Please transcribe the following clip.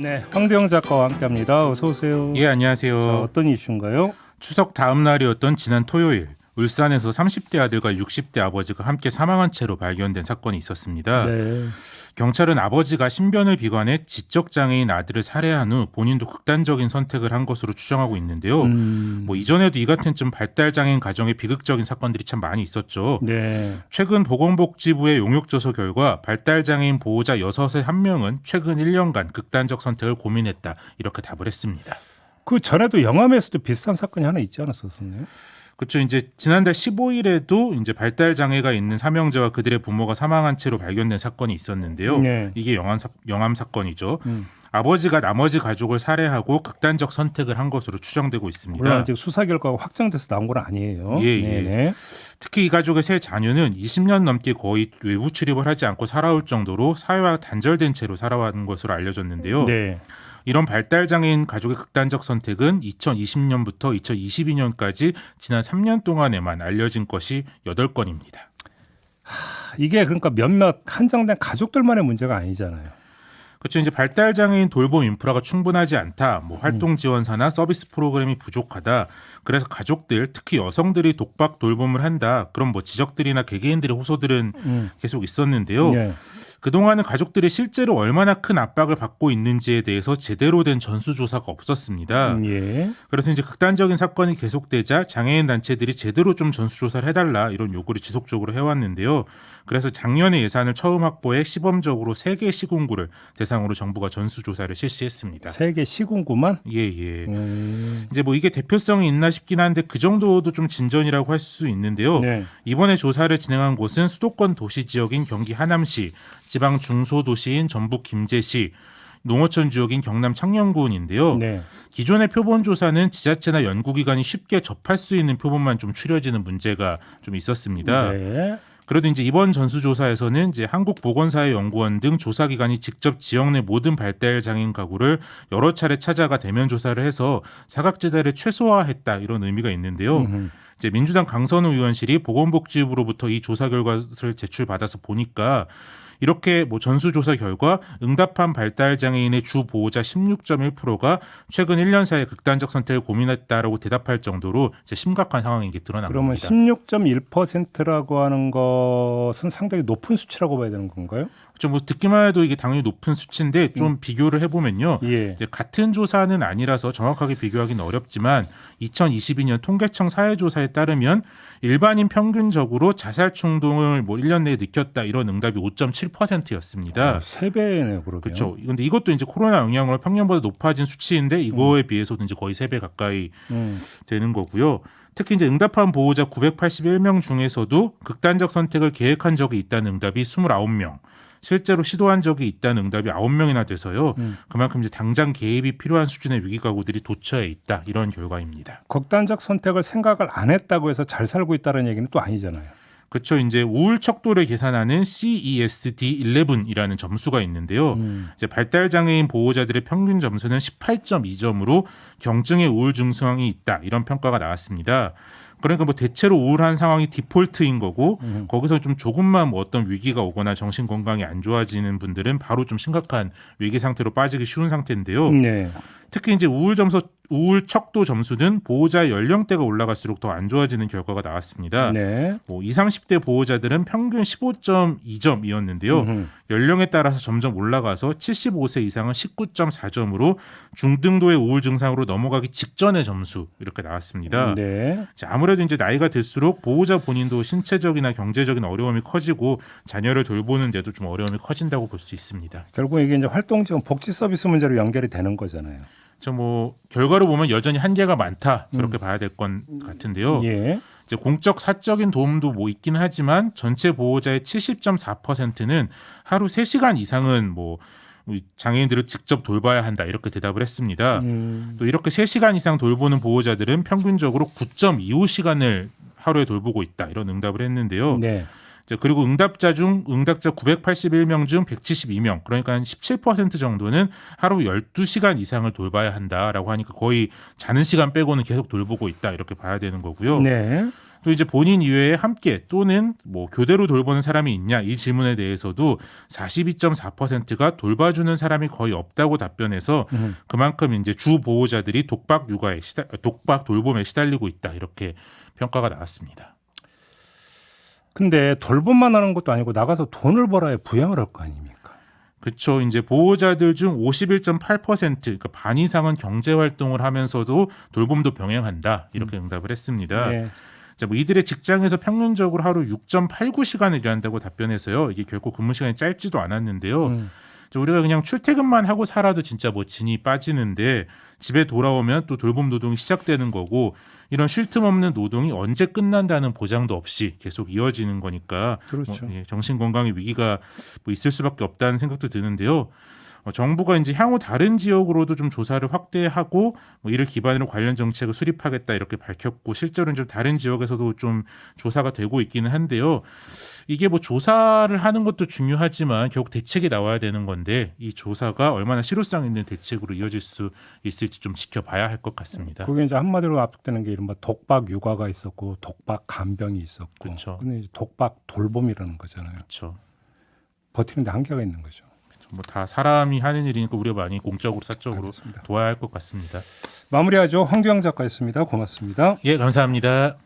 네, 황대영 작가와 함께합니다. 어서 오세요. 예, 안녕하세요. 자, 어떤 이슈인가요? 추석 다음 날이었던 지난 토요일, 울산에서 30대 아들과 60대 아버지가 함께 사망한 채로 발견된 사건이 있었습니다. 네. 경찰은 아버지가 신변을 비관해 지적장애인 아들을 살해한 후 본인도 극단적인 선택을 한 것으로 추정하고 있는데요. 이전에도 이 같은 좀 발달장애인 가정의 비극적인 사건들이 참 많이 있었죠. 네. 최근 보건복지부의 용역조사 결과 발달장애인 보호자 6의 1명은 최근 1년간 극단적 선택을 고민했다. 이렇게 답을 했습니다. 그 전에도 영암에서도 비슷한 사건이 하나 있지 않았었나요? 그렇죠. 이제 지난달 15일에도 이제 발달 장애가 있는 삼형제와 그들의 부모가 사망한 채로 발견된 사건이 있었는데요. 네. 이게 영암 사건이죠. 아버지가 나머지 가족을 살해하고 극단적 선택을 한 것으로 추정되고 있습니다. 물론 아직 수사 결과가 확정돼서 나온 건 아니에요. 예, 네네. 특히 이 가족의 세 자녀는 20년 넘게 거의 외부 출입을 하지 않고 살아올 정도로 사회와 단절된 채로 살아온 것으로 알려졌는데요. 네. 이런 발달장애인 가족의 극단적 선택은 2020년부터 2022년까지 지난 3년 동안에만 알려진 것이 8건입니다. 이게 그러니까 몇몇 한정된 가족들만의 문제가 아니잖아요. 그렇죠. 이제 발달장애인 돌봄 인프라가 충분하지 않다, 활동 지원사나 서비스 프로그램이 부족하다. 그래서 가족들, 특히 여성들이 독박 돌봄을 한다. 그런 지적들이나 개개인들의 호소들은 계속 있었는데요. 네. 그동안은 가족들이 실제로 얼마나 큰 압박을 받고 있는지에 대해서 제대로 된 전수조사가 없었습니다. 예. 그래서 이제 극단적인 사건이 계속되자 장애인 단체들이 제대로 좀 전수조사를 해달라 이런 요구를 지속적으로 해왔는데요. 그래서 작년에 예산을 처음 확보해 시범적으로 3개 시군구를 대상으로 정부가 전수조사를 실시했습니다. 세계 시군구만? 예. 이제 이게 대표성이 있나 싶긴 한데 그 정도도 좀 진전이라고 할 수 있는데요. 네. 이번에 조사를 진행한 곳은 수도권 도시 지역인 경기 하남시, 지방 중소도시인 전북 김제시, 농어촌 지역인 경남 창녕군인데요. 네. 기존의 표본 조사는 지자체나 연구기관이 쉽게 접할 수 있는 표본만 좀 추려지는 문제가 좀 있었습니다. 네. 그래도 이제 이번 전수조사에서는 이제 한국보건사회연구원 등 조사기관이 직접 지역 내 모든 발달 장애인 가구를 여러 차례 찾아가 대면 조사를 해서 사각지대를 최소화했다 이런 의미가 있는데요. 이제 민주당 강선우 의원실이 보건복지부로부터 이 조사 결과를 제출받아서 보니까 이렇게 전수조사 결과 응답한 발달장애인의 주 보호자 16.1%가 최근 1년 사이에 극단적 선택을 고민했다라고 대답할 정도로 이제 심각한 상황인 게 드러난 그러면 겁니다. 16.1%라고 하는 것은 상당히 높은 수치라고 봐야 되는 건가요? 좀 듣기만 해도 이게 당연히 높은 수치인데 좀 비교를 해보면요. 예. 이제 같은 조사는 아니라서 정확하게 비교하기는 어렵지만 2022년 통계청 사회조사에 따르면 일반인 평균적으로 자살 충동을 1년 내에 느꼈다 이런 응답이 5.7%였습니다. 3배네 그러면. 그렇죠. 그런데 이것도 이제 코로나 영향으로 평년보다 높아진 수치인데 이거에 비해서도 이제 거의 3배 가까이 되는 거고요. 특히 이제 응답한 보호자 981명 중에서도 극단적 선택을 계획한 적이 있다는 응답이 29명. 실제로 시도한 적이 있다는 응답이 9명이나 돼서요. 그만큼 이제 당장 개입이 필요한 수준의 위기 가구들이 도처에 있다. 이런 결과입니다. 극단적 선택을 생각을 안 했다고 해서 잘 살고 있다는 얘기는 또 아니잖아요. 그렇죠. 이제 우울 척도를 계산하는 CESD11이라는 점수가 있는데요. 이제 발달 장애인 보호자들의 평균 점수는 18.2점으로 경증의 우울 증상이 있다. 이런 평가가 나왔습니다. 그러니까 대체로 우울한 상황이 디폴트인 거고 거기서 좀 조금만 어떤 위기가 오거나 정신 건강이 안 좋아지는 분들은 바로 좀 심각한 위기 상태로 빠지기 쉬운 상태인데요. 네. 특히 이제 우울 척도 점수는 보호자의 연령대가 올라갈수록 더 안 좋아지는 결과가 나왔습니다. 네. 20, 30대 보호자들은 평균 15.2점이었는데요. 연령에 따라서 점점 올라가서 75세 이상은 19.4점으로 중등도의 우울 증상으로 넘어가기 직전의 점수 이렇게 나왔습니다. 네. 자, 아무래도 이제 나이가 들수록 보호자 본인도 신체적이나 경제적인 어려움이 커지고 자녀를 돌보는데도 좀 어려움이 커진다고 볼 수 있습니다. 결국 이게 이제 활동 지원 복지 서비스 문제로 연결이 되는 거잖아요. 결과로 보면 여전히 한계가 많다 그렇게 봐야 될 건 같은데요. 예. 이제 공적 사적인 도움도 있긴 하지만 전체 보호자의 70.4%는 하루 3시간 이상은 장애인들을 직접 돌봐야 한다 이렇게 대답을 했습니다. 또 이렇게 3시간 이상 돌보는 보호자들은 평균적으로 9.25시간을 하루에 돌보고 있다 이런 응답을 했는데요. 네. 그리고 응답자 981명 중 172명 그러니까 한 17% 정도는 하루 12시간 이상을 돌봐야 한다라고 하니까 거의 자는 시간 빼고는 계속 돌보고 있다 이렇게 봐야 되는 거고요. 네. 또 이제 본인 이외에 함께 또는 뭐 교대로 돌보는 사람이 있냐 이 질문에 대해서도 42.4%가 돌봐주는 사람이 거의 없다고 답변해서 그만큼 이제 주 보호자들이 독박 돌봄에 시달리고 있다 이렇게 평가가 나왔습니다. 근데 돌봄만 하는 것도 아니고 나가서 돈을 벌어야 부양을 할 거 아닙니까? 그렇죠. 이제 보호자들 중 51.8% 그러니까 반 이상은 경제 활동을 하면서도 돌봄도 병행한다 이렇게 응답을 했습니다. 네. 자, 뭐 이들의 직장에서 평균적으로 하루 6.89시간을 일한다고 답변해서요. 이게 결코 근무 시간이 짧지도 않았는데요. 자, 우리가 그냥 출퇴근만 하고 살아도 진짜 뭐 진이 빠지는데 집에 돌아오면 또 돌봄 노동이 시작되는 거고 이런 쉴 틈 없는 노동이 언제 끝난다는 보장도 없이 계속 이어지는 거니까 그렇죠. 뭐, 정신 건강의 위기가 뭐 있을 수밖에 없다는 생각도 드는데요. 정부가 이제 향후 다른 지역으로도 좀 조사를 확대하고 뭐 이를 기반으로 관련 정책을 수립하겠다 이렇게 밝혔고 실제로는 좀 다른 지역에서도 좀 조사가 되고 있기는 한데요. 이게 뭐 조사를 하는 것도 중요하지만 결국 대책이 나와야 되는 건데 이 조사가 얼마나 실효성 있는 대책으로 이어질 수 있을지 좀 지켜봐야 할 것 같습니다. 그게 이제 한마디로 압축되는 게 이른바 독박 육아가 있었고 독박 간병이 있었고 그렇죠. 근데 이제 독박 돌봄이라는 거잖아요. 그렇죠. 버티는데 한계가 있는 거죠. 뭐 다 사람이 하는 일이니까 우리가 많이 공적으로 사적으로 알겠습니다. 도와야 할 것 같습니다. 마무리하죠. 황교안 작가였습니다. 고맙습니다. 예, 감사합니다.